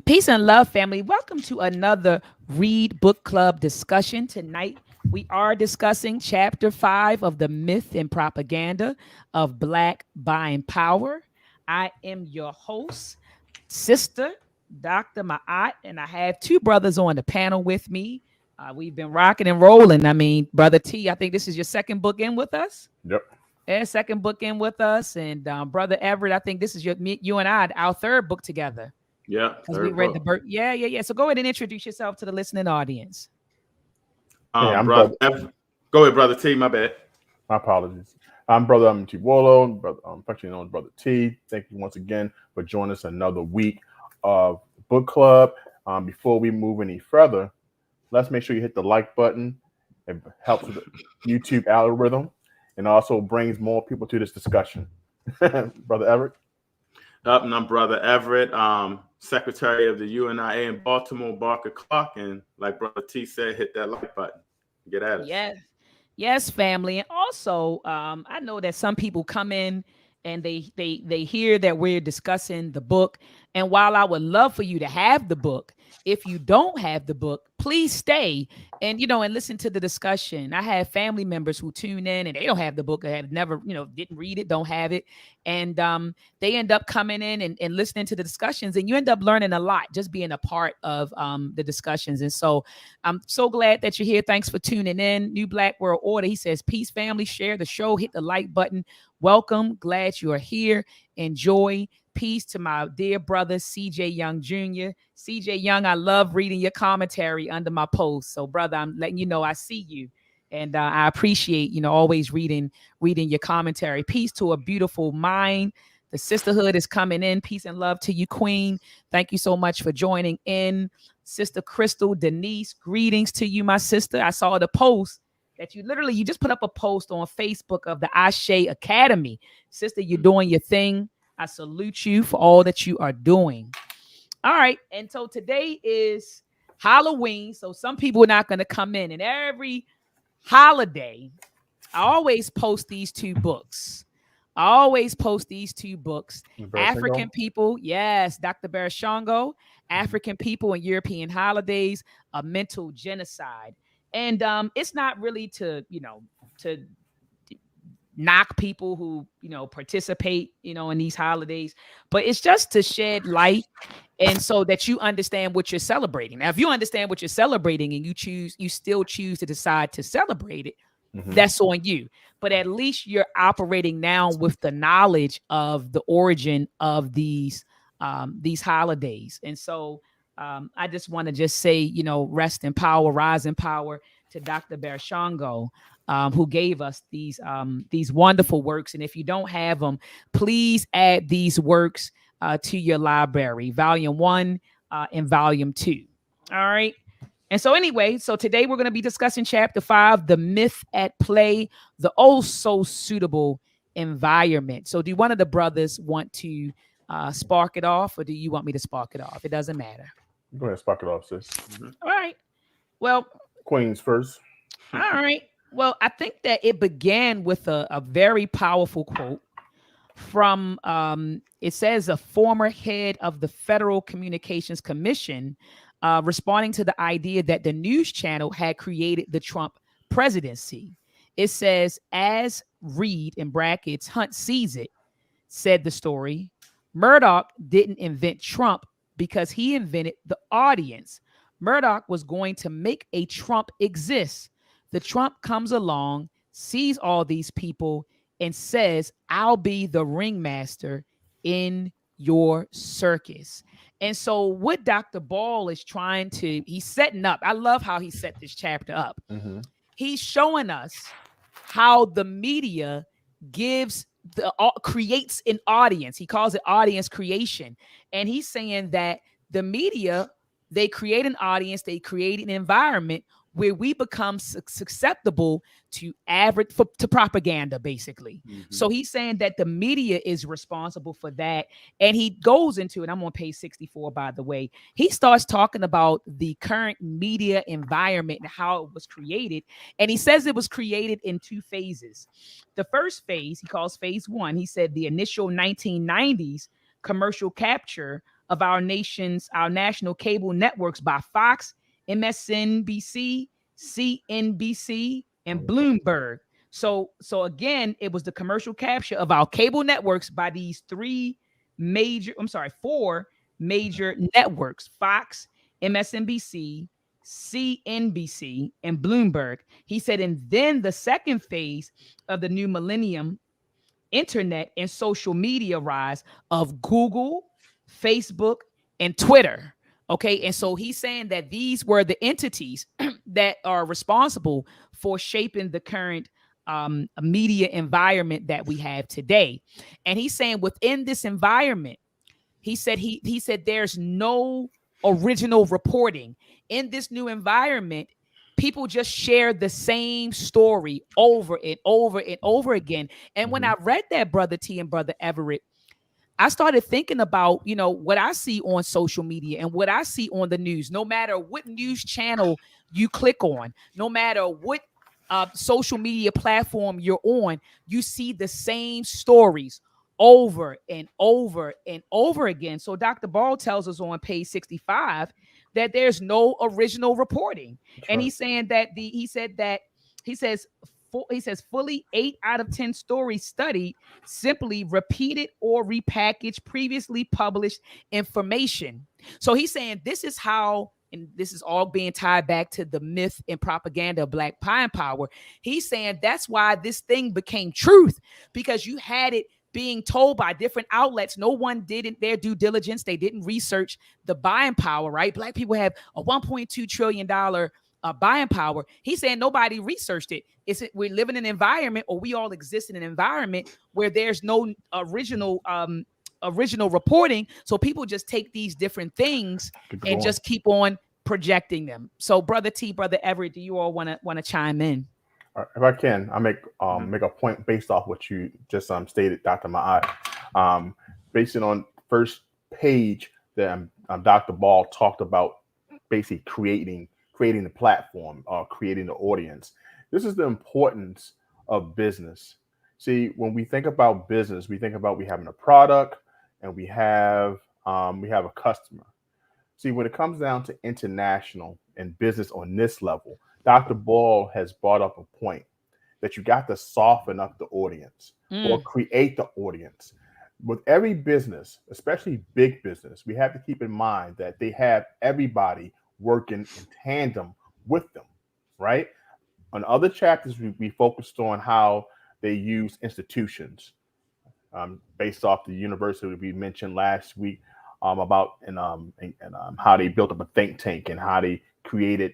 Peace and love, family. Welcome to another Read Book Club discussion. Tonight, we are discussing chapter 5 of the myth and propaganda of Black buying power. I am your host, Sister Dr. Ma'at, and I have two brothers on the panel with me. We've been rocking and rolling. I mean, Brother T, I think this is your second book in with us. Yep. Yeah, second book in with us. And Brother Everett, I think this is you and I, our third book together. Yeah, Because we read the bird. Yeah. So go ahead and introduce yourself to the listening audience. I'm brother. Go ahead, Brother T. My bad. My apologies. I'm Brother Tiwolo, brother, affectionately known as Brother T. Thank you once again for joining us another week of book club. Before we move any further, let's make sure you hit the like button. It helps with the YouTube algorithm and also brings more people to this discussion. Brother Everett. And I'm Brother Everett, Secretary of the UNIA in Baltimore, Barker Clark. And like Brother T said, hit that like button. Get at us. Yes, family. And also, I know that some people come in and they hear that we're discussing the book. And while I would love for you to have the book, if you don't have the book, please stay and listen to the discussion. I have family members who tune in and they don't have the book, or have never, didn't read it, don't have it. And they end up coming in and listening to the discussions, and you end up learning a lot just being a part of the discussions. And so I'm so glad that you're here. Thanks for tuning in. New Black World Order. He says, peace, family. Share the show. Hit the like button. Welcome. Glad you are here. Enjoy. Peace to my dear brother, CJ Young Jr. CJ Young, I love reading your commentary under my post. So, brother, I'm letting you know I see you. And I appreciate, always reading your commentary. Peace to a beautiful mind. The sisterhood is coming in. Peace and love to you, Queen. Thank you so much for joining in. Sister Crystal, Denise, greetings to you, my sister. I saw the post that you just put up a post on Facebook of the Ashe Academy. Sister, you're doing your thing. I salute you for all that you are doing. All right. And so today is Halloween. So some people are not going to come in. And every holiday, I always post these two books. African people, yes, Dr. Barashango, African people and European holidays, a mental genocide. And it's not really to knock people who participate in these holidays, but it's just to shed light and so that you understand what you're celebrating. Now, if you understand what you're celebrating and you still choose to decide to celebrate it, that's on you. But at least you're operating now with the knowledge of the origin of these holidays. And so I just want to just say, rest in power, rise in power to Dr. Barashango, who gave us these wonderful works. And if you don't have them, please add these works to your library, Volume 1 and Volume 2. All right. And so anyway, today we're going to be discussing Chapter 5, The Myth at Play, the Oh So Suitable Environment. So do one of the brothers want to spark it off, or do you want me to spark it off? It doesn't matter. Go ahead, spark it off, sis. All right. Well, Queens first. All right. Well, I think that it began with a very powerful quote from, it says, a former head of the Federal Communications Commission responding to the idea that the news channel had created the Trump presidency. It says, as Reed, in brackets, Hunt sees it, said the story, Murdoch didn't invent Trump because he invented the audience. Murdoch was going to make a Trump exist. The Trump comes along, sees all these people, and says, I'll be the ringmaster in your circus. And so what Dr. Ball is he's setting up. I love how he set this chapter up. He's showing us how the media creates an audience. He calls it audience creation. And he's saying that the media, they create an audience, they create an environment where we become susceptible to propaganda, basically. So he's saying that the media is responsible for that. And he goes into it. I'm on page 64, by the way. He starts talking about the current media environment and how it was created. And he says it was created in two phases. The first phase, he calls phase 1. He said the initial 1990s commercial capture of our national cable networks by Fox, MSNBC, CNBC, and Bloomberg. So again, it was the commercial capture of our cable networks by these four major networks: Fox, MSNBC, CNBC, and Bloomberg. He said, and then the second phase of the new millennium internet and social media rise of Google, Facebook, and Twitter. Okay. And so he's saying that these were the entities that are responsible for shaping the current media environment that we have today. And he's saying within this environment, he said there's no original reporting in this new environment. People just share the same story over and over and over again. And when I read that, Brother T and Brother Everett, I started thinking about, what I see on social media and what I see on the news. No matter what news channel you click on, no matter what social media platform you're on, you see the same stories over and over and over again. So Dr. Ball tells us on page 65 that there's no original reporting. And he's saying that he says fully 8 out of 10 stories studied simply repeated or repackaged previously published information. So he's saying this is how, and this is all being tied back to the myth and propaganda of Black power. He's saying that's why this thing became truth, because you had it being told by different outlets. No one did their due diligence. They didn't research the buying power, right? Black people have a $1.2 trillion buying power. He's saying nobody researched it. We're living in an environment, or we all exist in an environment where there's no original reporting. So people just take these different things and just keep on projecting them. So Brother T, Brother Everett, do you all want to chime in? If I can, I make a point based off what you just stated, Dr. Ma'at. Based on first page that Dr. Ball talked about, basically creating the platform, creating the audience. This is the importance of business. See, when we think about business, we think about we having a product and we have a customer. See, when it comes down to international and business on this level, Dr. Ball has brought up a point that you got to soften up the audience or create the audience. With every business, especially big business, we have to keep in mind that they have everybody working in tandem with them, right? On other chapters, we focused on how they use institutions based off the university we mentioned last week about how they built up a think tank and how they created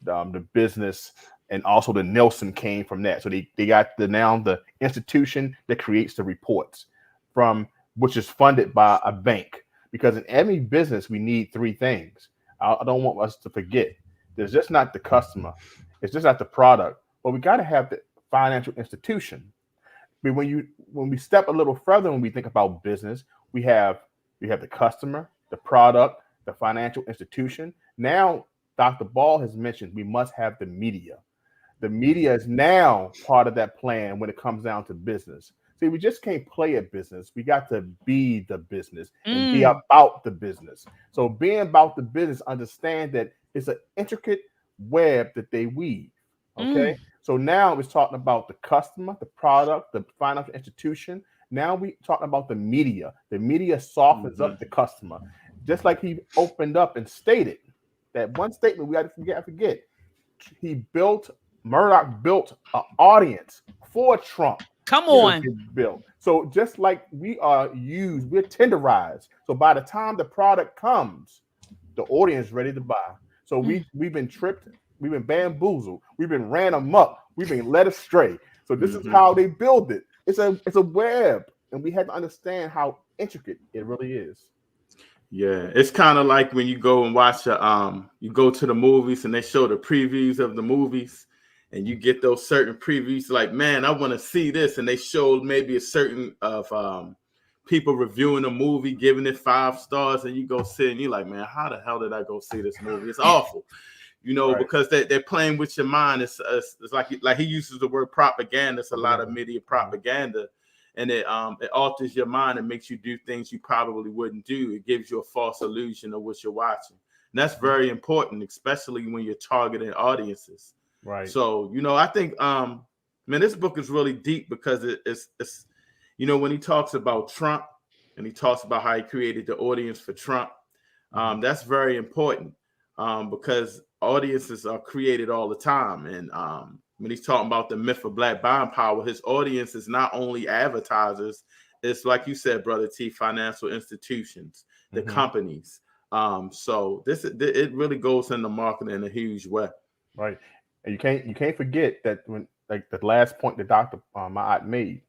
the business, and also the Nielsen came from that. So they got the institution that creates the reports, from which is funded by a bank. Because in every business, we need three things. I don't want us to forget. There's just not the customer. It's just not the product, but we got to have the financial institution. But when we step a little further, when we think about business, we have the customer, the product, the financial institution. Now, Dr. Ball has mentioned we must have the media. The media is now part of that plan when it comes down to business. See, we just can't play at business. We got to be the business and be about the business. So being about the business, understand that it's an intricate web that they weave. Okay. So now it's talking about the customer, the product, the financial institution. Now we talking about the media. The media softens up the customer. Just like he opened up and stated that one statement we got to forget. Murdoch built an audience for Trump. Come on. Built. So just like we're tenderized. So by the time the product comes, the audience is ready to buy. So we've been tripped, we've been bamboozled, we've been ran amok, we've been led astray. So this is how they build it. It's a web, and we have to understand how intricate it really is. Yeah, it's kind of like when you go and watch you go to the movies and they show the previews of the movies, and you get those certain previews like, man, I want to see this, and they showed maybe a certain of people reviewing a movie, giving it 5 stars, and you go see, and you're like, man, how the hell did I go see this movie? It's awful, right. Because they're playing with your mind. It's like he uses the word propaganda. It's a lot of media propaganda. and it alters your mind and makes you do things you probably wouldn't do. It gives you a false illusion of what you're watching. And that's very important, especially when you're targeting audiences. Right. So, I think, man, this book is really deep because it's when he talks about Trump and he talks about how he created the audience for Trump, that's very important because audiences are created all the time. And when he's talking about the myth of Black buying power, his audience is not only advertisers, it's like you said, Brother T, financial institutions, the companies. So it really goes into marketing in a huge way. Right. And you can't forget that when, like, the last point that Dr. Ma'at made,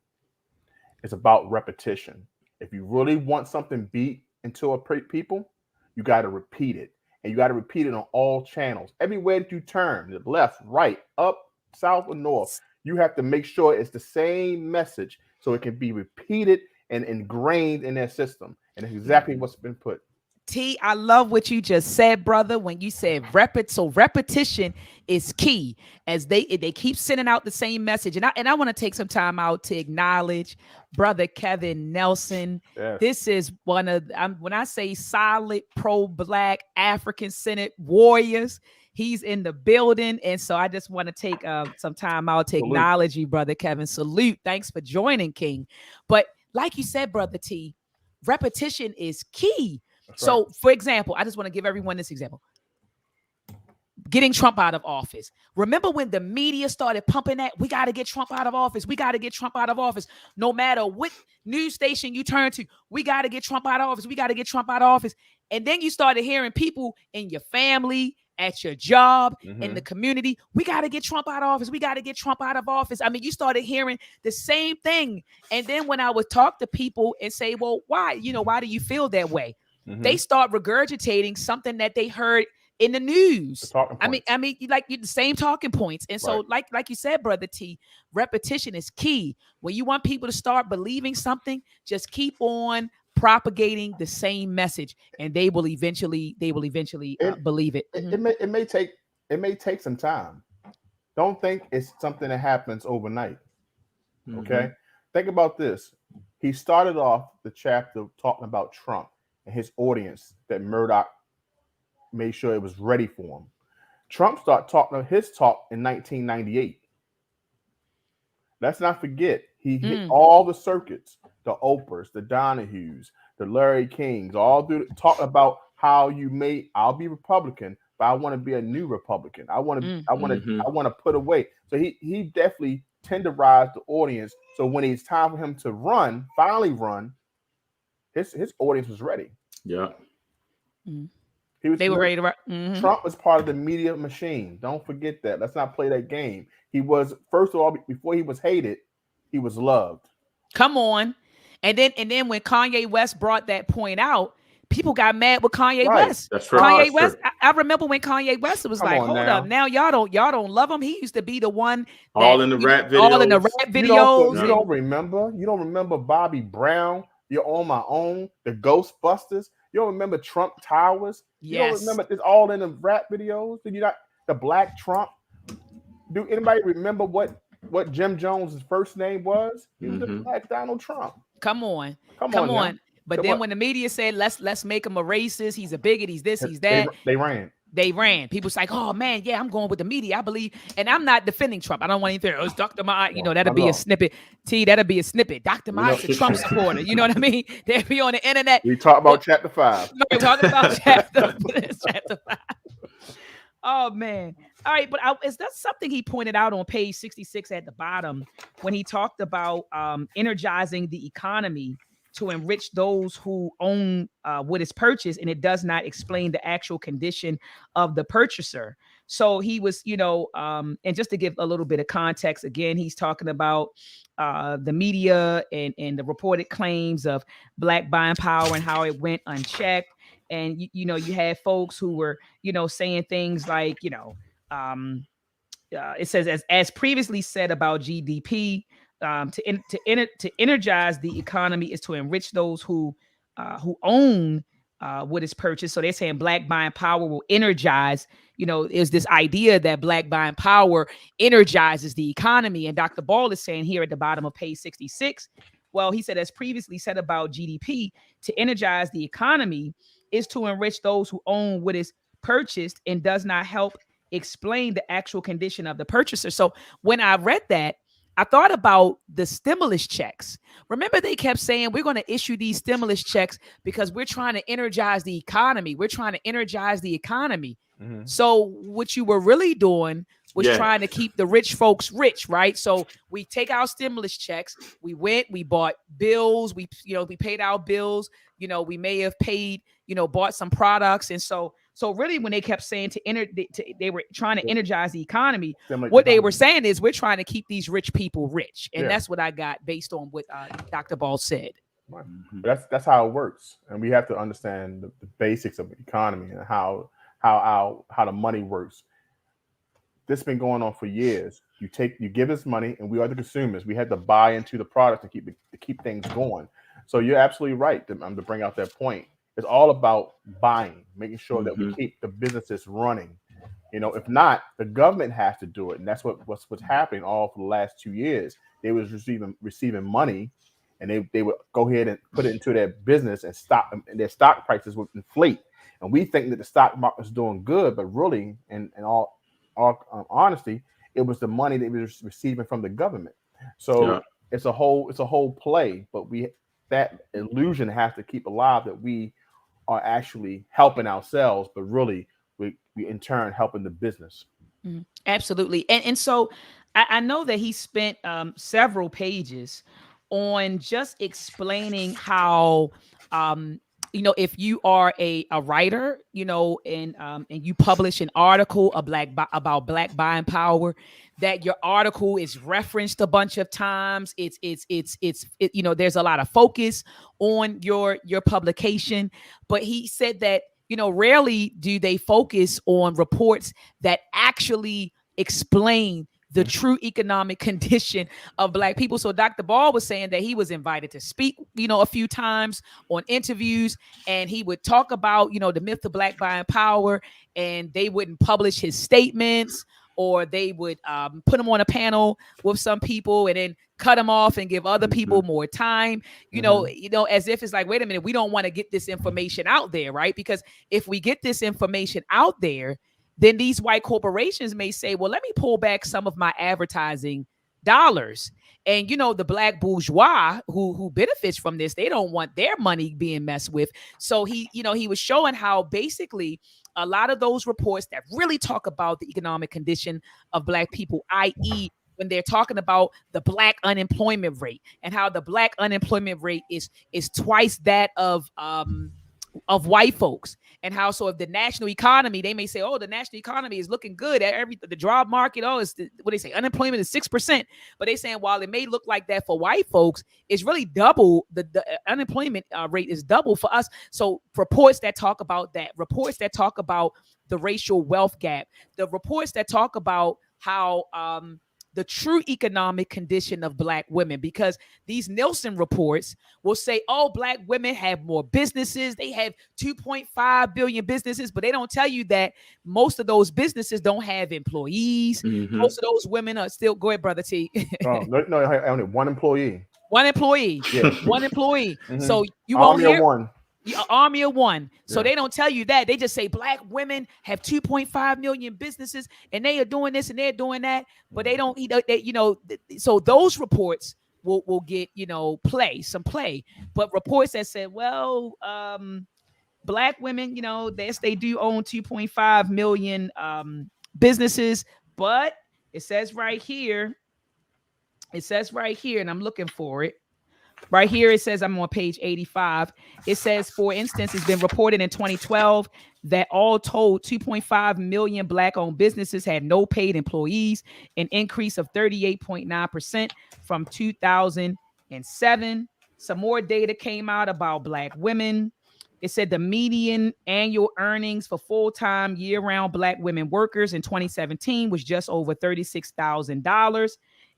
it's about repetition. If you really want something beat into people, you got to repeat it. And you got to repeat it on all channels. Everywhere that you turn, the left, right, up, south, or north, you have to make sure it's the same message so it can be repeated and ingrained in their system. And it's exactly what's been put. T, I love what you just said, brother, when you said repetition is key, as they keep sending out the same message. And I want to take some time out to acknowledge Brother Kevin Nelson. Yes. This is one of, when I say solid pro-Black African-centered warriors, he's in the building. And so I just want to take some time out to acknowledge you, Brother Kevin. Salute. Thanks for joining, King. But like you said, Brother T, repetition is key. So, for example, I just want to give everyone this example. Getting Trump out of office. Remember when the media started pumping that? We got to get Trump out of office. We got to get Trump out of office. No matter what news station you turn to, we got to get Trump out of office. We got to get Trump out of office. And then you started hearing people in your family, at your job, in the community, we got to get Trump out of office. We got to get Trump out of office. I mean, you started hearing the same thing. And then when I would talk to people and say, well, why? Why do you feel that way? They start regurgitating something that they heard in the news. I mean, like the same talking points. And so, like you said, Brother T, repetition is key. When you want people to start believing something, just keep on propagating the same message, and they will eventually believe it. It may take some time. Don't think it's something that happens overnight. Okay, think about this. He started off the chapter talking about Trump and his audience that Murdoch made sure it was ready for him. Trump started talking his talk in 1998. Let's not forget, he hit all the circuits, the Oprahs, the Donahues, the Larry Kings, all talking about how I'll be Republican, but I want to be a new Republican. I want to put away. So he definitely tenderized the audience. So when it's time for him to finally run, his audience was ready. Yeah. They were ready to run. Trump was part of the media machine. Don't forget that. Let's not play that game. He was, first of all, before he was hated, he was loved. Come on. And then when Kanye West brought that point out, people got mad with Kanye West. That's right. Kanye West. I remember when Kanye West was like, hold up, now y'all don't love him. He used to be the one all in the rap videos. You don't remember Bobby Brown? You're on my own. The Ghostbusters. You don't remember Trump Towers? You don't remember it's all in the rap videos? Did you not? The Black Trump? Do anybody remember what Jim Jones' first name was? He was the Black Donald Trump. Come on. But then when the media said let's make him a racist, he's a bigot, he's this, he's that. They ran. People's like, oh man, yeah, I'm going with the media. I believe, and I'm not defending Trump. I don't want anything. It's Dr. Ma'at, that'll be a snippet. That'll be a snippet. Dr. Ma'at's a Trump supporter. You know what I mean? They'll be on the internet. We talk about chapter 5. We're talking about chapter 5. Oh man. All right, but is that something he pointed out on page 66 at the bottom when he talked about energizing the economy to enrich those who own what is purchased, and it does not explain the actual condition of the purchaser. So he was, and just to give a little bit of context, again, he's talking about the media and the reported claims of Black buying power and how it went unchecked. And, you had folks who were, saying things like, it says, as previously said about GDP, to energize the economy is to enrich those who own what is purchased. So they're saying Black buying power will energize, is this idea that Black buying power energizes the economy. And Dr. Ball is saying here at the bottom of page 66, well, he said, as previously said about GDP, to energize the economy is to enrich those who own what is purchased and does not help explain the actual condition of the purchaser. So when I read that, I thought about the stimulus checks. Remember, they kept saying we're going to issue these stimulus checks because we're trying to energize the economy. We're trying to energize the economy. Mhm. So what you were really doing was trying to keep the rich folks rich, right? So we take our stimulus checks, we went, we bought bills, we paid our bills, we may have paid, bought some products. And so really when they kept saying they were trying to energize the economy, what they were saying is we're trying to keep these rich people rich. And that's what I got based on what Dr. Ball said. Right. That's how it works. And we have to understand the basics of the economy and how the money works. This has been going on for years. You give us money, and we are the consumers. We had to buy into the product to keep things going. So you're absolutely right to bring out that point. It's all about buying, making sure that we keep the businesses running. If not, the government has to do it, and that's what's happening all for the last 2 years. They was receiving money, and they would go ahead and put it into their business and their stock prices would inflate. And we think that the stock market is doing good, but really, in all honesty, it was the money they were receiving from the government. So it's a whole play, but that illusion has to keep alive that we are actually helping ourselves, but really we in turn helping the business. Absolutely. And so I know that he spent several pages on just explaining how if you are a writer, and you publish an article about Black buying power, that your article is referenced a bunch of times. There's a lot of focus on your publication. But he said that, rarely do they focus on reports that actually explain the true economic condition of Black people. So Dr. Ball was saying that he was invited to speak, a few times on interviews, and he would talk about, the myth of Black buying power, and they wouldn't publish his statements, or they would put him on a panel with some people and then cut him off and give other people more time, as if it's like, wait a minute, we don't want to get this information out there, right? Because if we get this information out there, then these white corporations may say, well, let me pull back some of my advertising dollars. And, the Black bourgeois who benefits from this, they don't want their money being messed with. So he was showing how basically a lot of those reports that really talk about the economic condition of Black people, i.e., when they're talking about the Black unemployment rate and how the Black unemployment rate is twice that of white folks, and how so if the national economy, they may say, oh, the national economy is looking good at the job market, what they say, unemployment is 6%, but they saying while it may look like that for white folks, it's really double. The unemployment rate is double for us. So reports that talk about that, reports that talk about the racial wealth gap, the reports that talk about how the true economic condition of Black women, because these Nielsen reports will say, oh, Black women have more businesses. They have 2.5 billion businesses, but they don't tell you that most of those businesses don't have employees. Most of those women are still, go ahead, Brother T. No, I only one employee. One employee. Yeah. One employee. So you won't hear one. Army of one. So they don't tell you that. They just say Black women have 2.5 million businesses and they are doing this and they're doing that, but they don't, so those reports will get, some play. But reports that said, well, Black women, they do own 2.5 million businesses, but it says right here, and I'm looking for it. Right here, it says, I'm on page 85. It says, for instance, it's been reported in 2012 that all told 2.5 million Black-owned businesses had no paid employees, an increase of 38.9% from 2007. Some more data came out about Black women. It said the median annual earnings for full-time year-round Black women workers in 2017 was just over $36,000.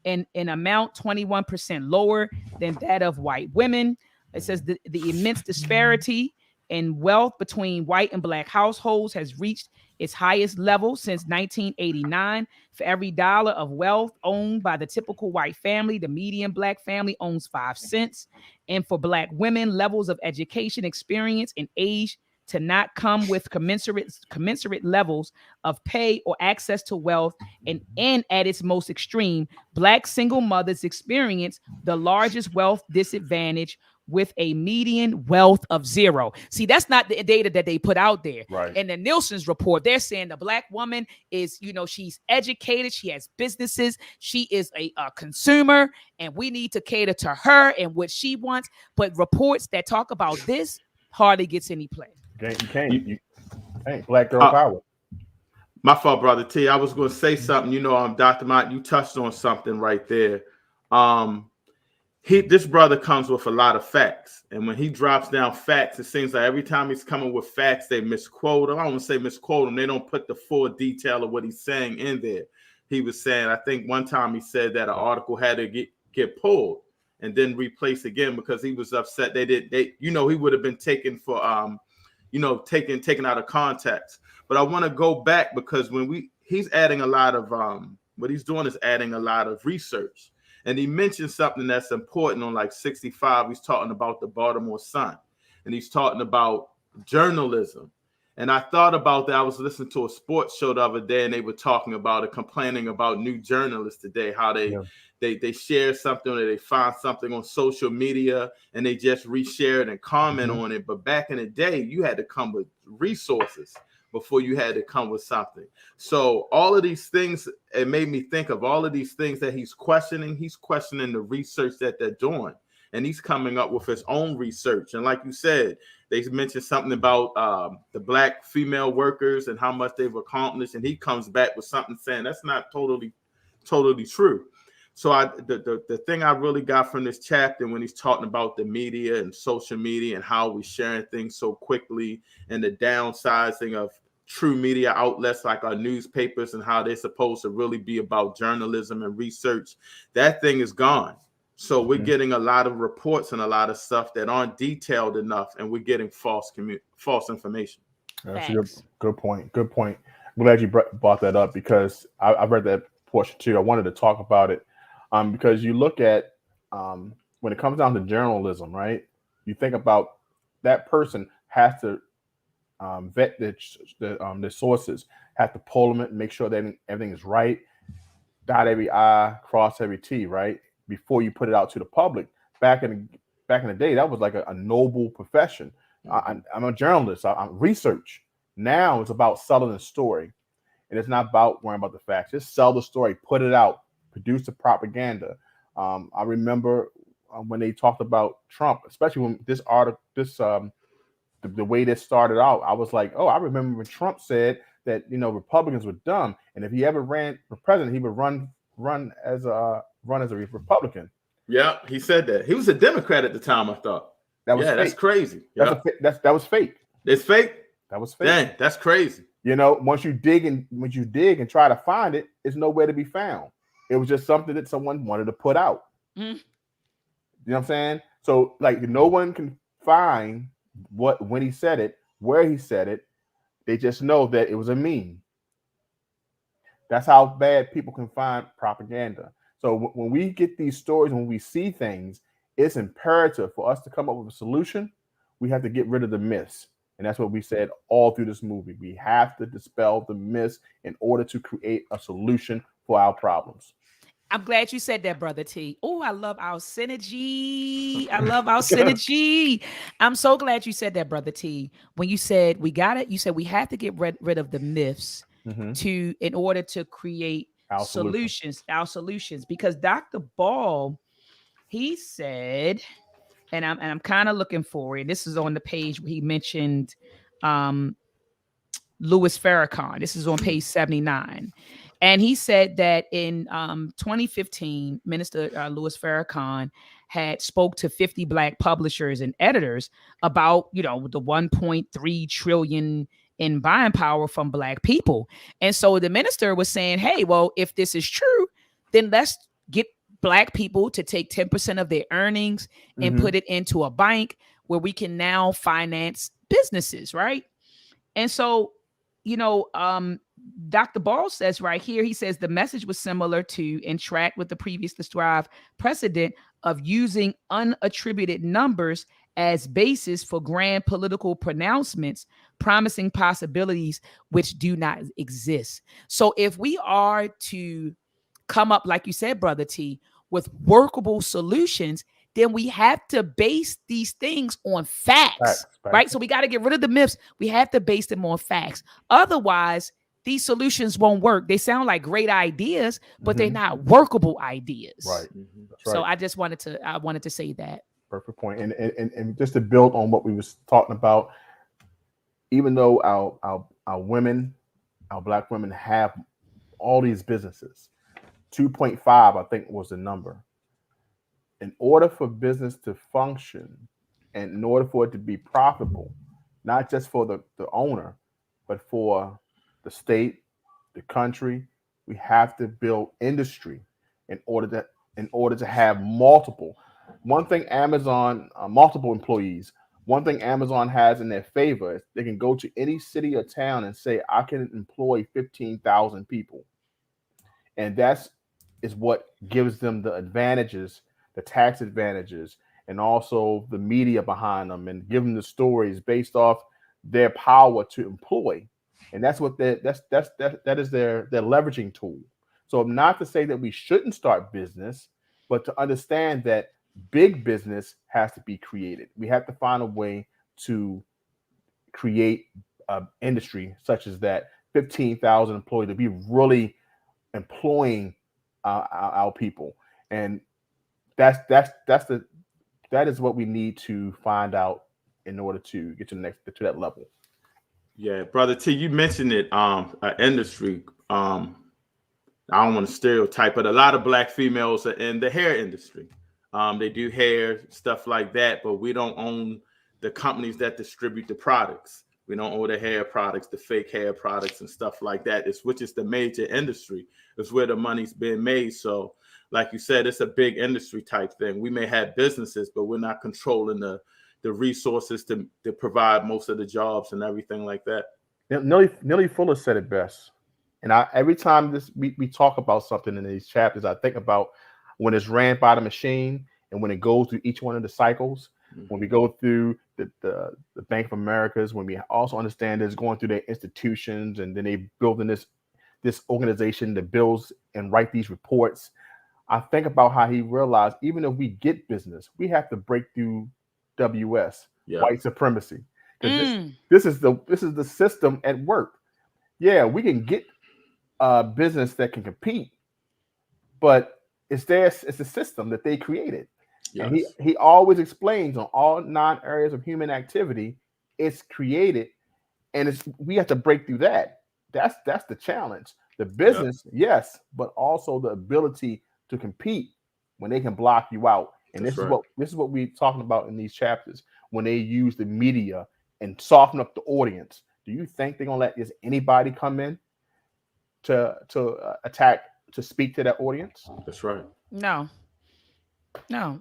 In amount 21% lower than that of white women. It says the immense disparity in wealth between white and Black households has reached its highest level since 1989. For every dollar of wealth owned by the typical white family, the median black family owns 5 cents. And for black women, levels of education, experience, and age to not come with commensurate levels of pay or access to wealth. And at its most extreme, black single mothers experience the largest wealth disadvantage with a median wealth of 0. See, that's not the data that they put out there. Right. In the Nielsen's report, they're saying the black woman is, she's educated, she has businesses, she is a consumer, and we need to cater to her and what she wants. But reports that talk about this hardly gets any play. You can't. Black girl power. My fault, brother T. I was going to say something. Dr. Mott, you touched on something right there. This brother comes with a lot of facts, and when he drops down facts, it seems like every time he's coming with facts, they misquote him. I don't want to say misquote him. They don't put the full detail of what he's saying in there. He was saying, I think one time he said that an article had to get pulled and then replaced again because he was upset. He would have been taken for taken out of context. But I want to go back because he's adding a lot of what he's doing is adding a lot of research. And he mentioned something that's important on like 65. He's talking about the Baltimore Sun, and he's talking about journalism. And I thought about that. I was listening to a sports show the other day, and they were talking about it, complaining about new journalists today, how they share something or they find something on social media and they just reshare it and comment on it. But back in the day, you had to come with resources before you had to come with something. So all of these things, it made me think of all of these things that he's questioning. He's questioning the research that they're doing, and he's coming up with his own research. And like you said, they mentioned something about the black female workers and how much they've accomplished, and he comes back with something saying that's not totally true. So the thing I really got from this chapter, when he's talking about the media and social media and how we're sharing things so quickly and the downsizing of true media outlets like our newspapers and how they're supposed to really be about journalism and research, that thing is gone. So we're getting a lot of reports and a lot of stuff that aren't detailed enough, and we're getting false information. That's a good point. Good point. I'm glad you brought that up because I read that portion too. I wanted to talk about it because you look at when it comes down to journalism, right? You think about that person has to vet the sources, have to pull them and make sure that everything is right, dot every I, cross every T, right? Before you put it out to the public. Back in the day, that was like a noble profession. I'm a journalist. I'm research. Now it's about selling a story, and it's not about worrying about the facts. Just sell the story, put it out, produce the propaganda. I remember when they talked about Trump, especially when this article, the way this started out, I was like, oh, I remember when Trump said that Republicans were dumb, and if he ever ran for president, he would run as a Republican. Yeah, he said that. He was a Democrat at the time, I thought. That was fake. That's crazy. That was fake. It's fake? That was fake. Dang, that's crazy. Once you dig and try to find it, it's nowhere to be found. It was just something that someone wanted to put out. You know what I'm saying? So like no one can find when he said it, where he said it. They just know that it was a meme. That's how bad people can find propaganda. So when we get these stories, when we see things, it's imperative for us to come up with a solution. We have to get rid of the myths. And that's what we said all through this movie. We have to dispel the myths in order to create a solution for our problems. I'm glad you said that, Brother T. Oh, I love our synergy. I'm so glad you said that, Brother T. When you said we have to get rid of the myths in order to create our solutions. Because Dr. Ball, he said, and I'm kind of looking for it. This is on the page where he mentioned Louis Farrakhan. This is on page 79. And he said that in 2015, Minister Louis Farrakhan had spoke to 50 Black publishers and editors about, the 1.3 trillion in buying power from Black people. And so the minister was saying, hey, well, if this is true, then let's get Black people to take 10% of their earnings and put it into a bank where we can now finance businesses, right? And so you know, Dr. Ball says right here, he says the message was similar to and tracked with the previous described precedent of using unattributed numbers as basis for grand political pronouncements, promising possibilities which do not exist. So if we are to come up, like you said, Brother T, with workable solutions, then we have to base these things on facts, right? So we got to get rid of the myths. We have to base them on facts. Otherwise, these solutions won't work. They sound like great ideas, but they're not workable ideas. Right. That's right. So I wanted to say that. Perfect point. And just to build on what we was talking about, even though our women, our Black women have all these businesses, 2.5, I think was the number. In order for business to function and in order for it to be profitable, not just for the owner, but for the state, the country, we have to build industry in order to have multiple. One thing Amazon, multiple employees, one thing Amazon has in their favor is they can go to any city or town and say, I can employ 15,000 people. And that's is what gives them the advantages, the tax advantages, and also the media behind them, and give them the stories based off their power to employ. And that's what that is their leveraging tool. So not to say that we shouldn't start business, but to understand that big business has to be created. We have to find a way to create an industry such as that 15,000 employees to be really employing our people. And that is what we need to find out in order to get to that level. Yeah, Brother T, you mentioned it, industry. I don't want to stereotype, but a lot of Black females are in the hair industry. They do hair, stuff like that, but we don't own the companies that distribute the products. We don't own the hair products, the fake hair products and stuff like that. Which is the major industry. It's where the money's being made. So like you said, it's a big industry type thing. We may have businesses, but we're not controlling the resources to provide most of the jobs and everything like that. Nellie Fuller said it best. And every time we talk about something in these chapters, I think about when it's ran by the machine and when it goes through each one of the cycles, when we go through the Bank of Americas, when we also understand it's going through their institutions, and then they building this organization that builds and write these reports. I think about how he realized even if we get business, we have to break through WS, white supremacy. Because this is the system at work. Yeah, we can get a business that can compete, but it's a system that they created. Yes. And he always explains on all 9 areas of human activity, it's created, and we have to break through that. That's the challenge. The business, yes, but also the ability to compete when they can block you out. And this is what we're talking about in these chapters, when they use the media and soften up the audience. Do you think they're gonna let anybody come in to attack, to speak to that audience? That's right. No,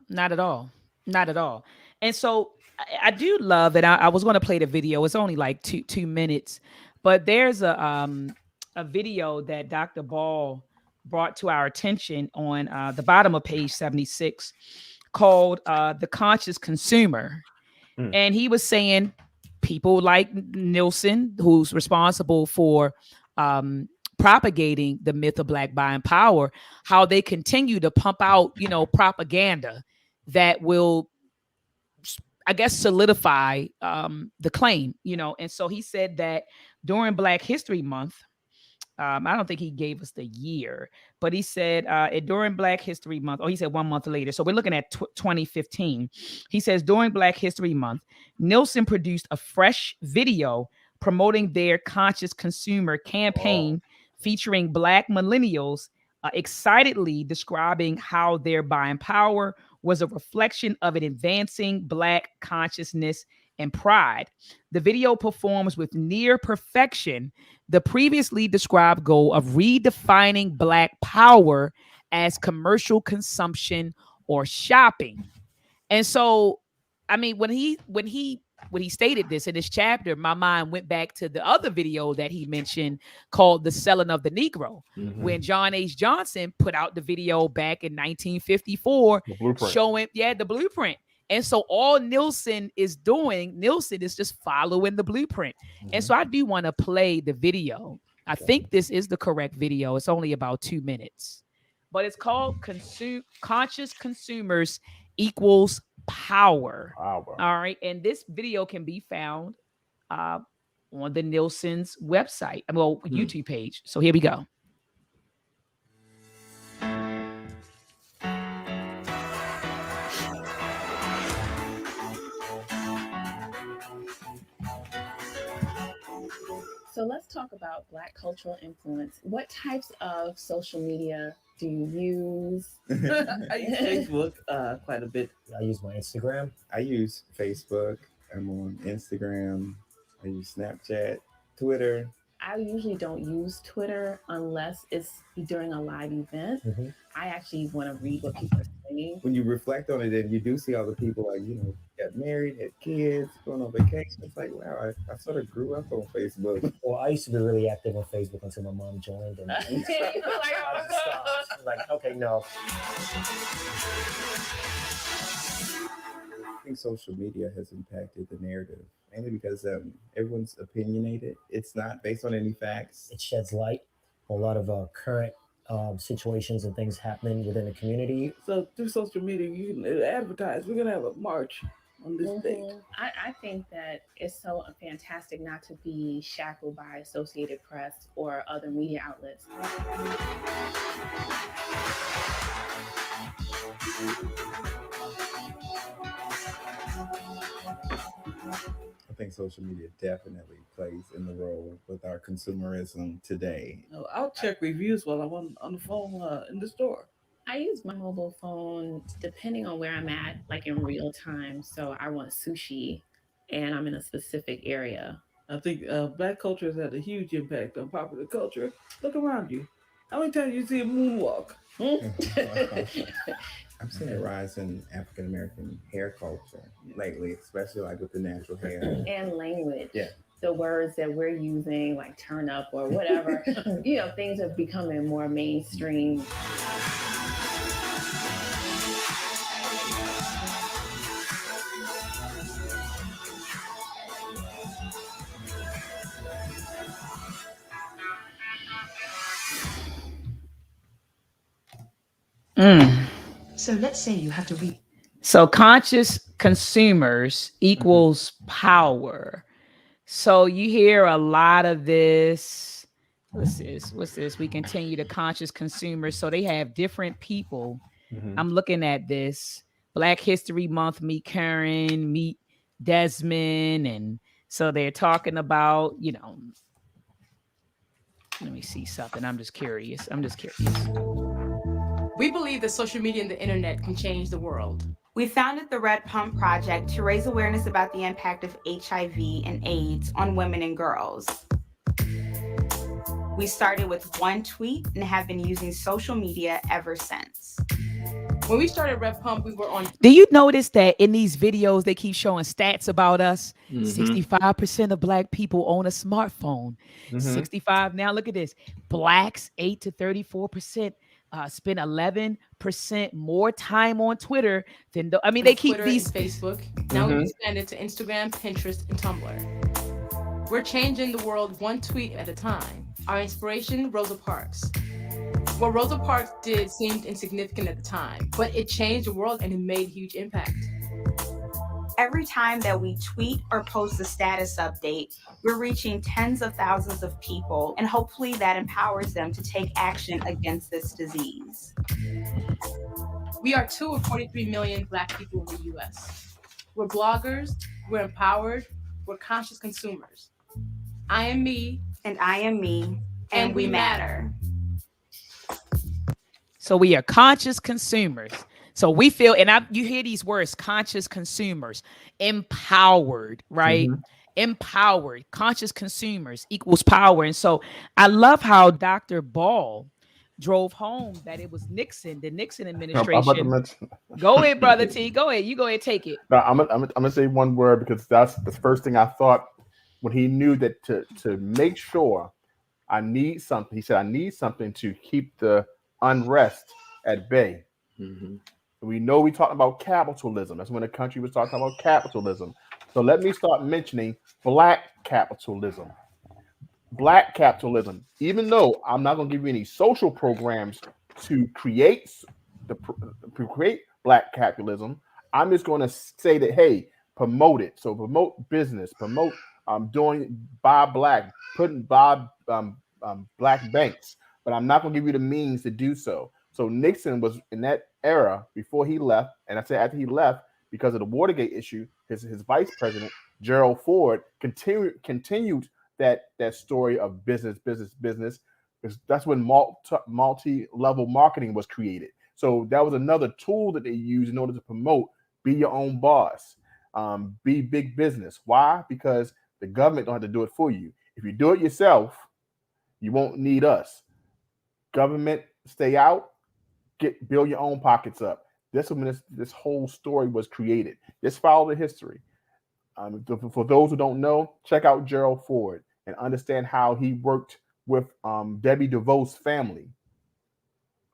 not at all. Not at all. And so I do love it. I was going to play the video. It's only like two minutes, but there's a video that Dr. Ball brought to our attention on the bottom of page 76 called The Conscious Consumer. And he was saying people like Nielsen, who's responsible for propagating the myth of Black buying power, how they continue to pump out, propaganda that will, I guess, solidify the claim, And so he said that during Black History Month, I don't think he gave us the year, but he said during Black History Month, he said 1 month later. So we're looking at 2015. He says during Black History Month, Nielsen produced a fresh video promoting their conscious consumer campaign featuring Black millennials excitedly describing how their buying power was a reflection of an advancing Black consciousness and pride. The video performs with near perfection the previously described goal of redefining Black power as commercial consumption or shopping. And so, I mean, when he when he stated this in this chapter, my mind went back to the other video that he mentioned called The Selling of the Negro, when John H. Johnson put out the video back in 1954 The blueprint. showing, the blueprint. And so all Nielsen is just following the blueprint. And so I do want to play the video. I think this is the correct video. It's only about 2 minutes, but it's called Conscious Consumers Equals Power. Wow. All right. And this video can be found on the Nielsen's website, YouTube page. So here we go. So let's talk about Black cultural influence. What types of social media do you use? I use Facebook quite a bit. I use my Instagram. I use Facebook. I'm on Instagram. I use Snapchat, Twitter. I usually don't use Twitter unless it's during a live event. I actually want to read what people are saying. When you reflect on it, and you do see all the people got married, had kids, going on vacation. It's like, wow, I sort of grew up on Facebook. Well, I used to be really active on Facebook until my mom joined, and I just stopped. Like, okay, no. I think social media has impacted the narrative, mainly because everyone's opinionated. It's not based on any facts. It sheds light on a lot of current situations and things happening within the community. So through social media, you can advertise. We're going to have a march on this date. I think that it's so fantastic not to be shackled by Associated Press or other media outlets. I think social media definitely plays in the role with our consumerism today. I'll check reviews while I'm on the phone in the store. I use my mobile phone depending on where I'm at, like in real time. So I want sushi and I'm in a specific area. I think Black culture has had a huge impact on popular culture. Look around you. How many times you see a moonwalk? I've seen a rise in African American hair culture lately, especially like with the natural hair. And language. Yeah. The words that we're using, like turn up or whatever, things are becoming more mainstream. So let's say you have to read. So conscious consumers equals power. So you hear a lot of this. What's this? We continue to conscious consumers. So they have different people. I'm looking at this. Black History Month, meet Karen, meet Desmond. And so they're talking about, let me see something. I'm just curious. We believe that social media and the internet can change the world. We founded the R.E.A.D Project to raise awareness about the impact of HIV and AIDS on women and girls. We started with one tweet and have been using social media ever since. When we started R.E.A.D, we were on. Do you notice that in these videos, they keep showing stats about us? 65% of Black people own a smartphone. 65. Now look at this. Blacks, 8 to 34%. Spend 11% more time on Twitter than they keep Twitter these and Facebook. Now we've expanded to Instagram, Pinterest, and Tumblr. We're changing the world one tweet at a time. Our inspiration, Rosa Parks. What Rosa Parks did seemed insignificant at the time, but it changed the world and it made a huge impact. Every time that we tweet or post a status update, we're reaching tens of thousands of people, and hopefully that empowers them to take action against this disease. We are 2 of 43 million Black people in the U.S. We're bloggers, we're empowered, we're conscious consumers. I am me. And I am me. And we matter. So we are conscious consumers. So we feel, and you hear these words, conscious consumers, empowered, right? Empowered, conscious consumers equals power. And so I love how Dr. Ball drove home that it was Nixon, the Nixon I'm about to administration. mention. Go ahead, brother T. Go ahead. You go ahead, take it. No, I'm gonna say one word because that's the first thing I thought when he knew that to make sure I need something. He said I need something to keep the unrest at bay. Mm-hmm. We know we talking about capitalism. That's when the country was talking about capitalism. So let me start mentioning black capitalism. Black capitalism. Even though I'm not going to give you any social programs to create to create black capitalism, I'm just going to say that hey, promote it. So promote business, promote doing buy black, putting buy black banks. But I'm not going to give you the means to do so. So Nixon was in that era before he left, and I say after he left because of the Watergate issue, his vice president Gerald Ford continued that story of business. That's when multi-level marketing was created. So that was another tool that they used in order to promote be your own boss, be big business. Why? Because the government don't have to do it for you. If you do it yourself, you won't need us. Government, stay out. Build your own pockets up. This is when this whole story was created. Just follow the history. For those who don't know, check out Gerald Ford and understand how he worked with Debbie DeVos' family.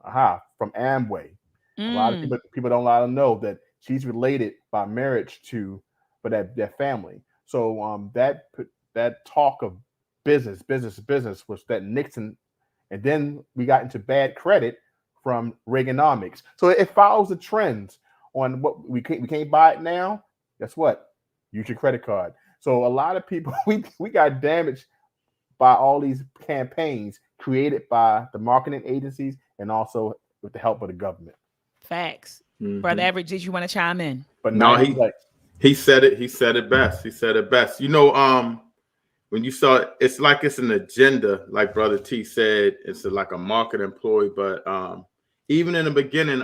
From Amway. A lot of people don't know that she's related by marriage to that family. So that talk of business was that Nixon, and then we got into bad credit from Reaganomics. So it follows the trends on what we can't buy it now. Guess what? Use your credit card. So a lot of people we got damaged by all these campaigns created by the marketing agencies and also with the help of the government. Facts. Mm-hmm. Brother Everett, did you want to chime in? But no, he said it. He said it best. He said it best. You know, when you saw it, it's like it's an agenda, like Brother T said, it's like a market employee. But even in the beginning,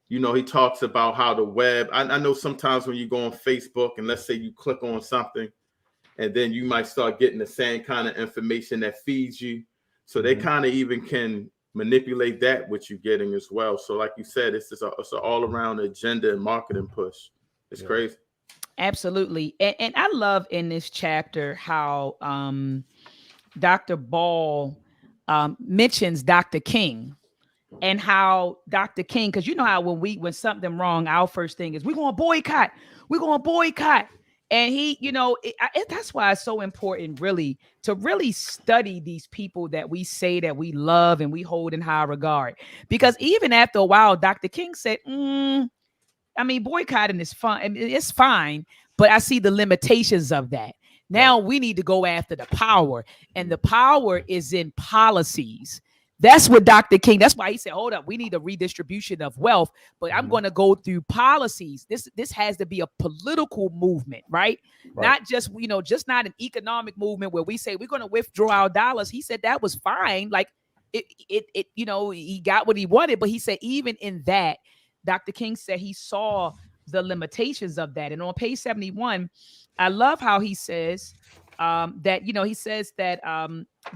you know, he talks about how the web. I know sometimes when you go on Facebook and let's say you click on something, and then you might start getting the same kind of information that feeds you. So they kind of even can manipulate that what you're getting as well. So like you said, it's an all-around agenda and marketing push. It's crazy. Absolutely. And I love in this chapter how Dr. Ball mentions Dr. King and how Dr. King, because you know how when something wrong, our first thing is we're going to boycott. And he, you know, that's why it's so important really to really study these people that we say that we love and we hold in high regard. Because even after a while, Dr. King said, I mean, boycotting is fun. I mean, it's fine, but I see the limitations of that. Now we need to go after the power, and the power is in policies. That's what Dr. King, that's why he said, hold up, we need a redistribution of wealth, but I'm going to go through policies. This has to be a political movement, right? Not just, you know, just not an economic movement where we say we're going to withdraw our dollars. He said that was fine. Like it, you know, he got what he wanted, but he said even in that, Dr. King said he saw the limitations of that. And on page 71, I love how he says that, you know, he says that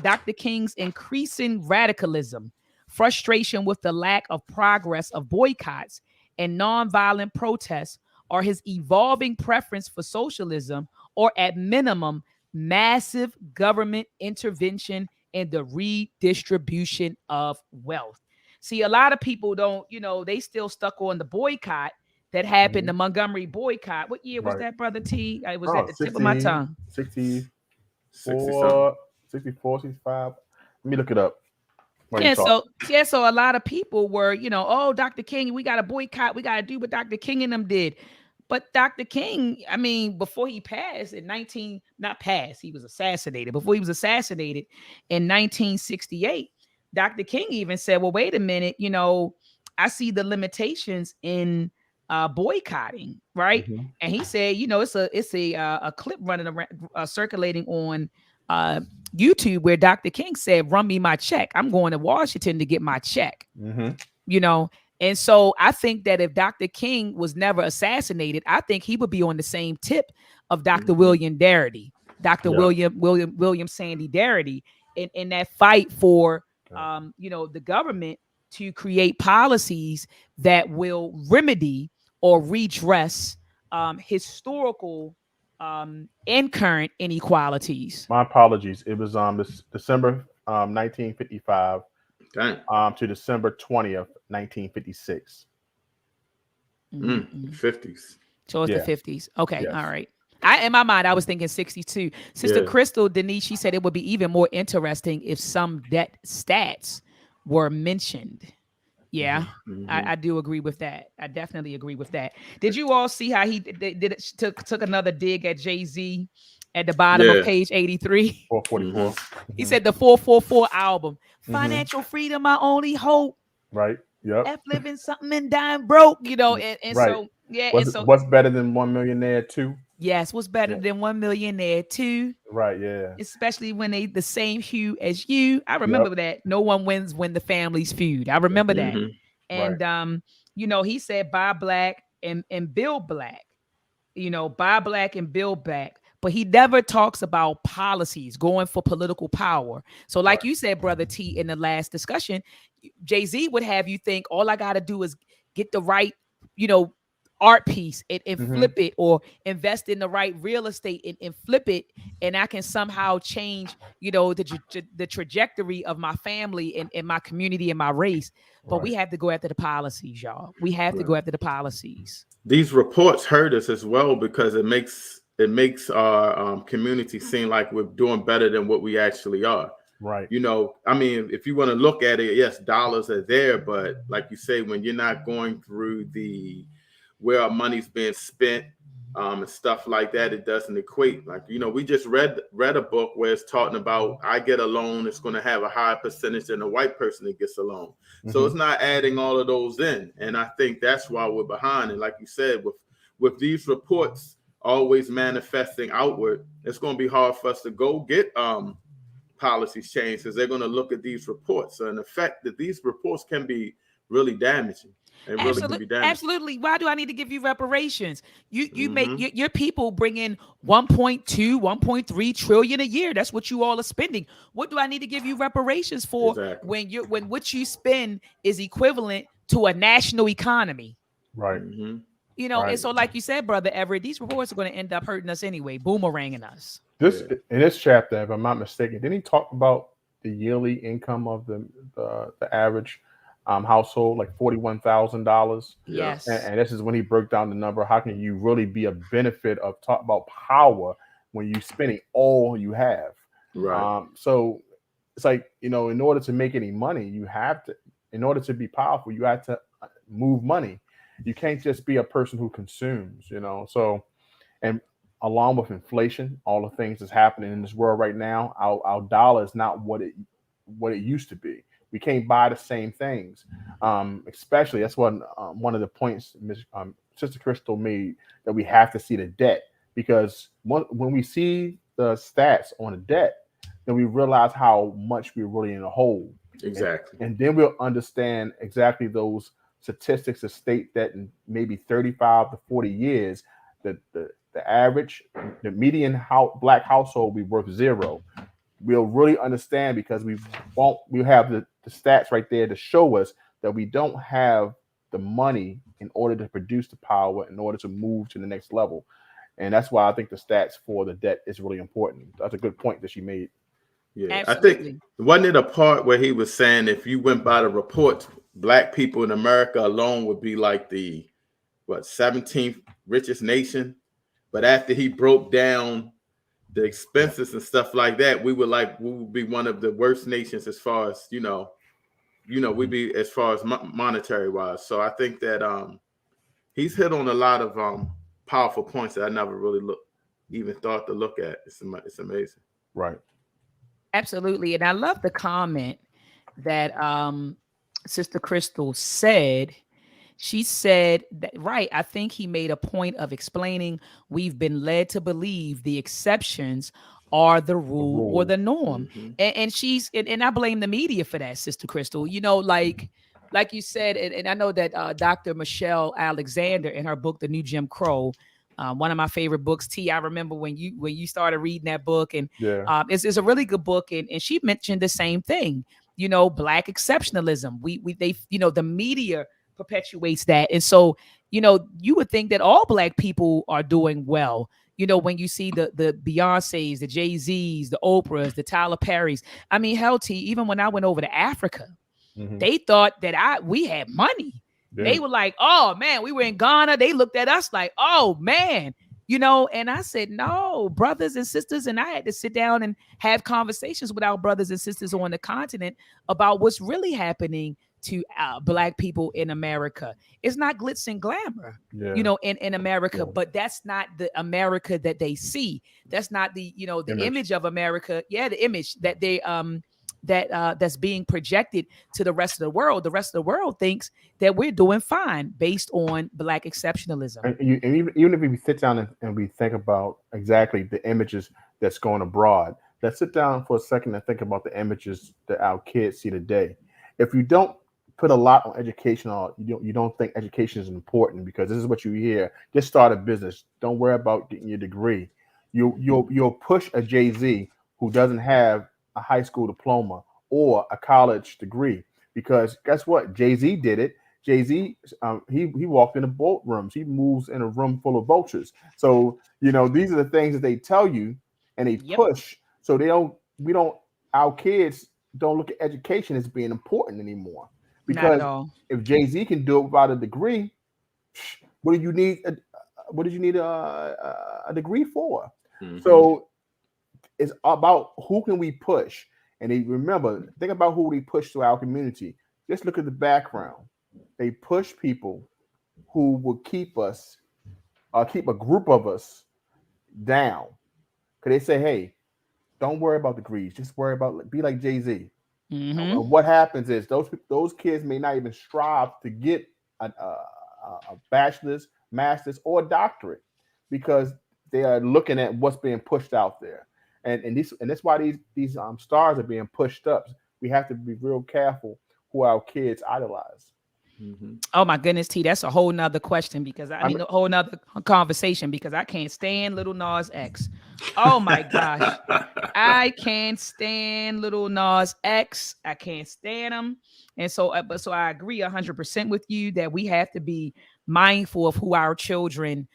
Dr. King's increasing radicalism, frustration with the lack of progress of boycotts and nonviolent protests, or his evolving preference for socialism, or at minimum, massive government intervention in the redistribution of wealth. See, a lot of people don't, you know, they still stuck on the boycott that happened, the Montgomery boycott. What year was that, Brother T? It was at the tip of my tongue. 64, 65. Let me look it up. So a lot of people were, you know, oh, Dr. King, we got to boycott. We got to do what Dr. King and them did. But Dr. King, I mean, before he passed he was assassinated. Before he was assassinated in 1968, Dr. King even said, well, wait a minute, you know, I see the limitations in boycotting, right? And he said, you know, it's a clip running around, circulating on YouTube where Dr. King said, run me my check. I'm going to Washington to get my check, you know? And so I think that if Dr. King was never assassinated, I think he would be on the same tip of Dr. William Darity, Dr. William Sandy Darity in that fight for the government to create policies that will remedy or redress historical and current inequalities. My apologies. It was December 1955 Dang. to December 20th, 1956. 50s. So it's the Yeah. 50s. Okay, Yes. all right. In my mind, I was thinking 62. Sister Yeah. Crystal, Denise, she said it would be even more interesting if some debt stats were mentioned. Yeah, I do agree with that. I definitely agree with that. Did you all see how he took another dig at Jay-Z at the bottom of Yeah. page 83? 444. He said the 444 album, Mhm. financial freedom, my only hope. Right. Yep. F living something and dying broke, and Right. so yeah, and so What's better than 1 millionaire too? yes, what's better Yeah. than 1 millionaire too? Right. Yeah. Especially when they the same hue as you. I Yep. remember that. No one wins when the families feud. I remember that. Mhm. And he said buy black and build black. Buy black and build black. But he never talks about policies, going for political power. So, like Right. you said, Brother T, in the last discussion, Jay-Z would have you think all I got to do is get the right, art piece and Mhm. flip it, or invest in the right real estate and flip it, and I can somehow change, the trajectory of my family and my community and my race. But we Right. have to go after the policies, y'all. We have to Right. go after the policies. These reports hurt us as well because it makes our community seem like we're doing better than what we actually are. Right. I mean, if you want to look at it, yes, dollars are there, but like you say, when you're not going through where our money's being spent and stuff like that, it doesn't equate. Like, we just read a book where it's talking about I get a loan, it's going to have a higher percentage than a white person that gets a loan. So Mhm. it's not adding all of those in. And I think that's why we're behind. And like you said, with these reports always manifesting outward, it's going to be hard for us to go get policies changed, because they're going to look at these reports. And the fact that these reports can be really damaging. And really can be damaging. Absolutely. Why do I need to give you reparations? You make your people bring in 1.2, 1.3 trillion a year. That's what you all are spending. What do I need to give you reparations for? Exactly. when what you spend is equivalent to a national economy? Right. And so like you said, Brother Everett, these reports are going to end up hurting us anyway, boomeranging us. In this chapter, if I'm not mistaken, didn't he talk about the yearly income of the average household, like $41,000? Yes. And this is when he broke down the number. How can you really be a benefit of talk about power when you're spending all you have? Right. So it's like, in order to make any money, in order to be powerful, you have to move money. You can't just be a person who consumes, So, and along with inflation, all the things that's happening in this world right now, our dollar is not what it used to be. We can't buy the same things. Especially that's one of the points Sister Crystal made, that we have to see the debt, because when we see the stats on the debt, then we realize how much we're really in a hole. Exactly. And then we'll understand exactly those statistics that state that in maybe 35 to 40 years, the average, the median black household will be worth zero. We'll really understand, because we have the stats right there to show us that we don't have the money in order to produce the power, in order to move to the next level. And that's why I think the stats for the debt is really important. That's a good point that she made. Yeah, absolutely. I think, wasn't it a part where he was saying if you went by the reports, black people in America alone would be like the 17th richest nation? But after he broke down the expenses and stuff like that, we would be one of the worst nations as far as we'd be as far as monetary wise. So I think that he's hit on a lot of powerful points that I never really even thought to look at. It's amazing. Right. Absolutely. And I love the comment that Sister Crystal said. She said that, right, I think he made a point of explaining we've been led to believe the exceptions are the rule or the norm. And I blame the media for that, Sister Crystal. Like you said, and I know that Dr. Michelle Alexander, in her book, The New Jim Crow, one of my favorite books, T. I remember when you started reading that book, and it's a really good book, and she mentioned the same thing, Black exceptionalism. They the media perpetuates that, and so you would think that all Black people are doing well. When you see the Beyoncés, the Jay-Z's, the Oprahs, the Tyler Perrys. I mean, hell, T, even when I went over to Africa, they thought that we had money. Yeah. They were like, oh man, we were in Ghana. They looked at us like, oh man, and I said, no, brothers and sisters. And I had to sit down and have conversations with our brothers and sisters on the continent about what's really happening to Black people in America. It's not glitz and glamour, in America, but that's not the America that they see. That's not the image of America. Yeah, the image that they that's being projected to the rest of the world. The rest of the world thinks that we're doing fine based on Black exceptionalism. And even if we sit down and we think about exactly the images that's going abroad, let's sit down for a second and think about the images that our kids see today. If you don't put a lot on education, or you don't think education is important, because this is what you hear: just start a business. Don't worry about getting your degree. You'll push a Jay-Z who doesn't have a high school diploma or a college degree, because guess what? Jay-Z did it. Jay-Z, he walked into boat rooms. He moves in a room full of vultures. So these are the things that they tell you and they push. So our kids don't look at education as being important anymore. Because if Jay-Z can do it without a degree, what do you need? What did you need a degree for? So it's about who can we push. And remember, think about who we push to our community. Just look at the background. They push people who will keep a group of us down. Because they say, hey, don't worry about degrees. Just be like Jay-Z. And what happens is those kids may not even strive to get a bachelor's, master's, or doctorate, because they are looking at what's being pushed out there. And that's why these stars are being pushed up. We have to be real careful who our kids idolize. Oh my goodness, T, that's a whole nother question, because I need a whole nother conversation, because I can't stand Little Nas X. Oh my gosh. I can't stand Little Nas X. I can't stand him. And so I agree 100% with you that we have to be mindful of who our children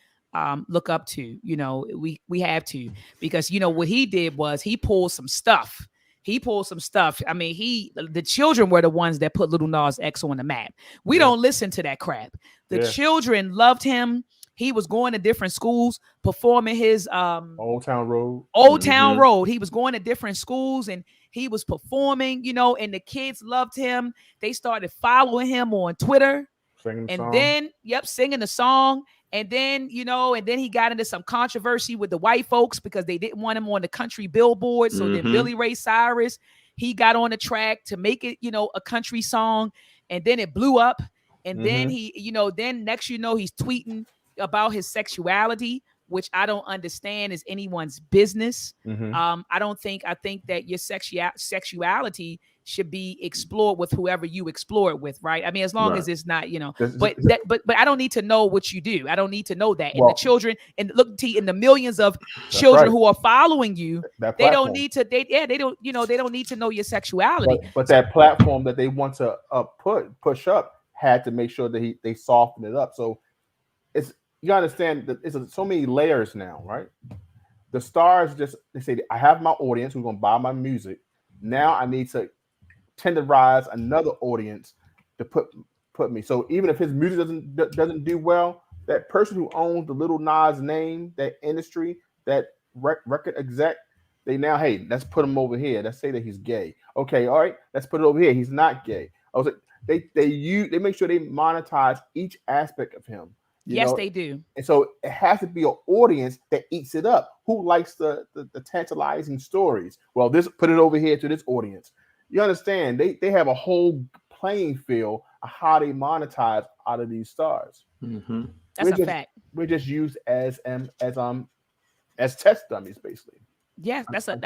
look up to. We have to, because what he did was he pulled some stuff. I mean, the children were the ones that put Little Nas X on the map. We don't listen to that crap. The children loved him. He was going to different schools, performing his Old Town Road. He was going to different schools and he was performing, and the kids loved him. They started following him on Twitter. Singing the song. And then, and then he got into some controversy with the white folks because they didn't want him on the country billboard. So then Billy Ray Cyrus, he got on the track to make it, a country song. And then it blew up. And then he, then next, he's tweeting about his sexuality, which I don't understand is anyone's business. I think that your sexuality should be explored with whoever you explore it with, right? I mean, as long as it's not, but I don't need to know what you do. I don't need to know that. And the children, and look, T, in the millions of children who are following you, they don't need to, they don't need to know your sexuality. But that platform that they want to push up had to make sure that they soften it up. So you understand that it's so many layers now, right? The stars they say, I have my audience who's going to buy my music. Now I need to tenderize another audience to put me. So even if his music doesn't do well, that person who owns the Little Nas name, that industry, that record exec, they now, hey, let's put him over here. Let's say that he's gay. Okay, all right, let's put it over here. He's not gay. I was like, they make sure they monetize each aspect of him. Yes, they do. And so it has to be an audience that eats it up. Who likes the tantalizing stories? Well, put it over here to this audience. You understand? They have a whole playing field of how they monetize out of these stars. That's a fact. We're just used as test dummies, basically. Yeah, that's a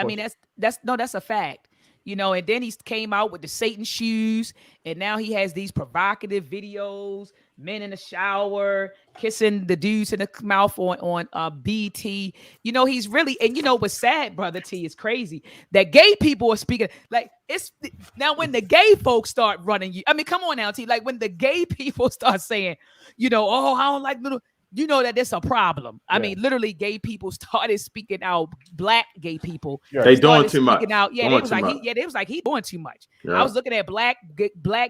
fact. you know, and then he came out with the Satan shoes, and now he has these provocative videos, men in the shower, kissing the dudes in the mouth on BT. You know, he's really, and you know what's sad, brother T, is crazy that gay people are speaking. Like, it's now when the gay folks start running you. I mean, come on now, T. Like when the gay people start saying, you know, oh, I don't like little. You know that it's a problem. I mean, literally, gay people started speaking out. Black gay people, they doing too speaking much. out. Yeah, Doing they was too like, much. they was like, he doing too much. Yeah. I was looking at black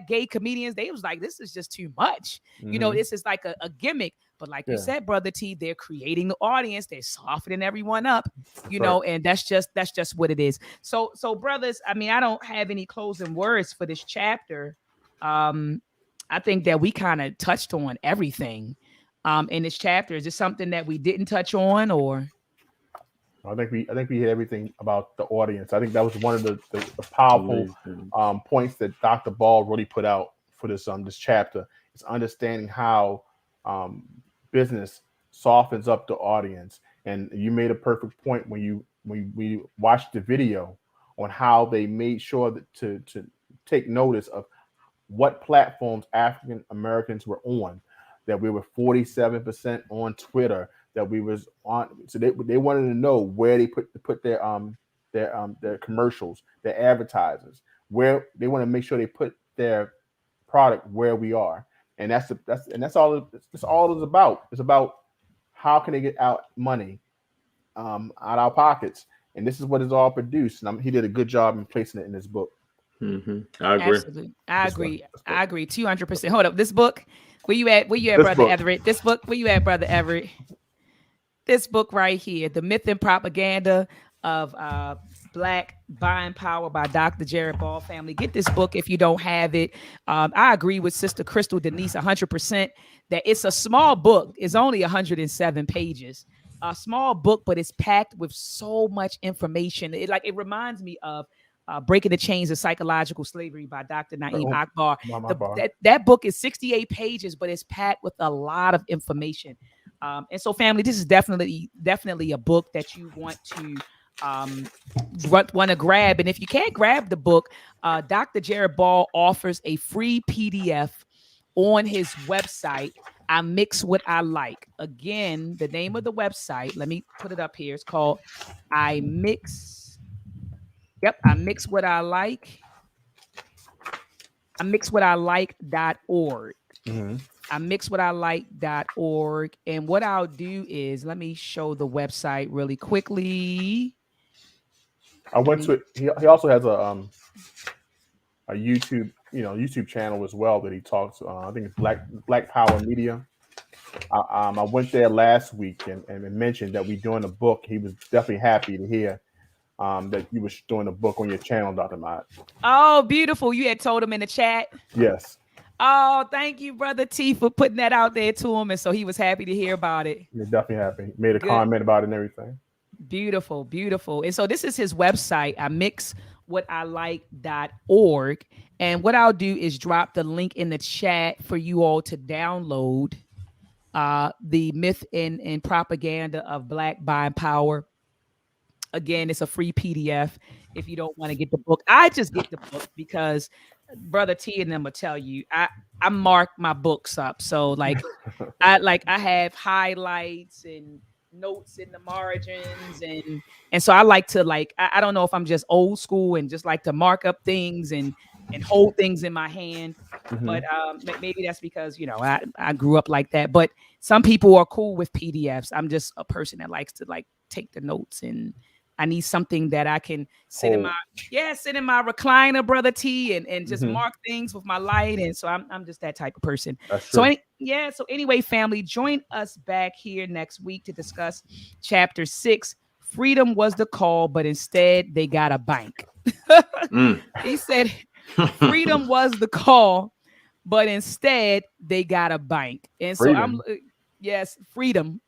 gay comedians. They was like, this is just too much. You know, this is like a gimmick. But like you said, brother T, they're creating the audience. They're softening everyone up. You know, and that's just what it is. So brothers, I mean, I don't have any closing words for this chapter. I think that we kind of touched on everything. In this chapter. Is this something that we didn't touch on, or? I think we hit everything about the audience. I think that was one of the powerful points that Dr. Ball really put out for this chapter. It's understanding how business softens up the audience. And you made a perfect point when we watched the video on how they made sure that to take notice of what platforms African Americans were on. That we were 47% on Twitter, that we was on. So they wanted to know where they put their commercials, their advertisers, where they want to make sure they put their product where we are. And that's all it's about. It's about how can they get out money out our pockets. And this is what is all produced. And he did a good job in placing it in his book. Mm-hmm. I agree. Absolutely. I agree 200%. Hold up. This book, where you at, brother book. Everett? This book, where you at, brother Everett? This book right here, The Myth and Propaganda of Black Buying Power by Dr. Jared Ball family. Get this book if you don't have it. I agree with Sister Crystal Denise 100% that it's a small book. It's only 107 pages. A small book, but it's packed with so much information. It reminds me of Breaking the Chains of Psychological Slavery by Dr. Naeem Akbar. That book is 68 pages, but it's packed with a lot of information. And so, family, this is definitely a book that you want to grab. And if you can't grab the book, Dr. Jared Ball offers a free PDF on his website. I Mix What I Like. Again, the name of the website, let me put it up here. It's called I Mix What I Like. I Mix What I Like.org. Mm-hmm. I Mix What I Like.org. And what I'll do is let me show the website really quickly. I went to it. He also has a YouTube channel as well that he talks. I think it's Black Power Media. I went there last week and mentioned that we're doing a book. He was definitely happy to hear that you were doing a book on your channel, Dr. Mott. Oh, beautiful. You had told him in the chat. Yes. Oh, thank you, Brother T, for putting that out there to him. And so he was happy to hear about it. He's definitely happy. He made a comment about it and everything. Beautiful, beautiful. And so this is his website, I Mix What I Like.org. And what I'll do is drop the link in the chat for you all to download The Myth and Propaganda of Black Buying Power. Again, it's a free PDF if you don't want to get the book. I just get the book because Brother T and them will tell you I mark my books up. So I have highlights and notes in the margins and so I like to I don't know if I'm just old school and just like to mark up things and hold things in my hand. Mm-hmm. But maybe that's because I grew up like that. But some people are cool with PDFs. I'm just a person that likes to take the notes, and I need something that I can sit in my recliner, Brother T, and just mark things with my light. And so I'm just that type of person. That's true. So anyway, family, join us back here next week to discuss chapter 6. Freedom was the call, but instead they got a bank. He said freedom was the call, but instead they got a bank. And so freedom.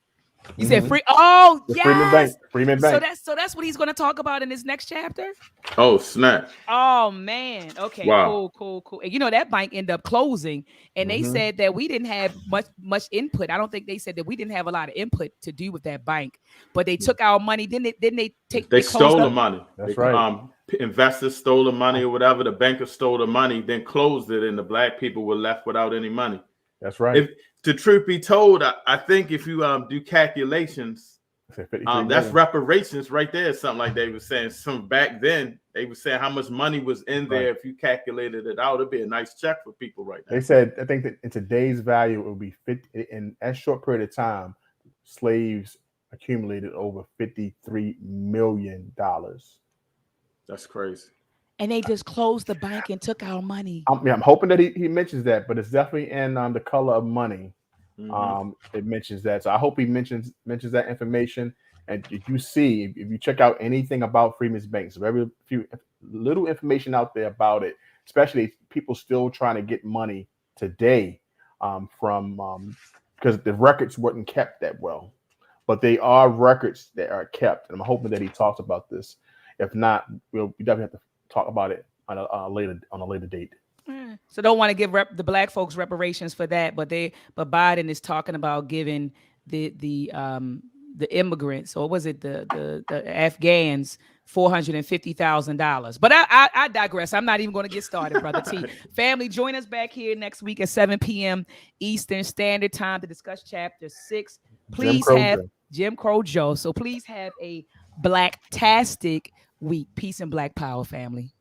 You said free. Oh, The yes. Freeman Bank. So that's what he's going to talk about in this next chapter. Oh, snap. Oh man. Okay. Wow. Cool. And that bank ended up closing, and they said that we didn't have much input. I don't think they said that we didn't have a lot of input to do with that bank, but they took our money. Didn't they take? They closed stole the up? money. That's right. Investors stole the money or whatever. The banker stole the money, then closed it, and the black people were left without any money. That's right. If the truth be told, I think if you do calculations, that's reparations right there. Something like they were saying. Some back then they were saying how much money was in there. If you calculated it out, it'd be a nice check for people right now. They said, I think that in today's value, it would be 50 in that short period of time. Slaves accumulated over $53 million. That's crazy. And they just closed the bank and took our money. I'm hoping that he mentions that, but it's definitely in The Color of Money. It mentions that, so I hope he mentions that information. And if you check out anything about Freeman's Bank, so very few little information out there about it, especially people still trying to get money today from because the records weren't kept that well, but they are records that are kept, and I'm hoping that he talks about this. If not, we definitely have to talk about it on a later date. So don't want to give the black folks reparations for that, but Biden is talking about giving the immigrants, or was it the Afghans, $450,000. But I digress. I'm not even going to get started, Brother T. Family, join us back here next week at 7 p.m. Eastern Standard Time to discuss Chapter 6. Please have Jim Crow Joe. So please have a black-tastic week. Peace and black power, family.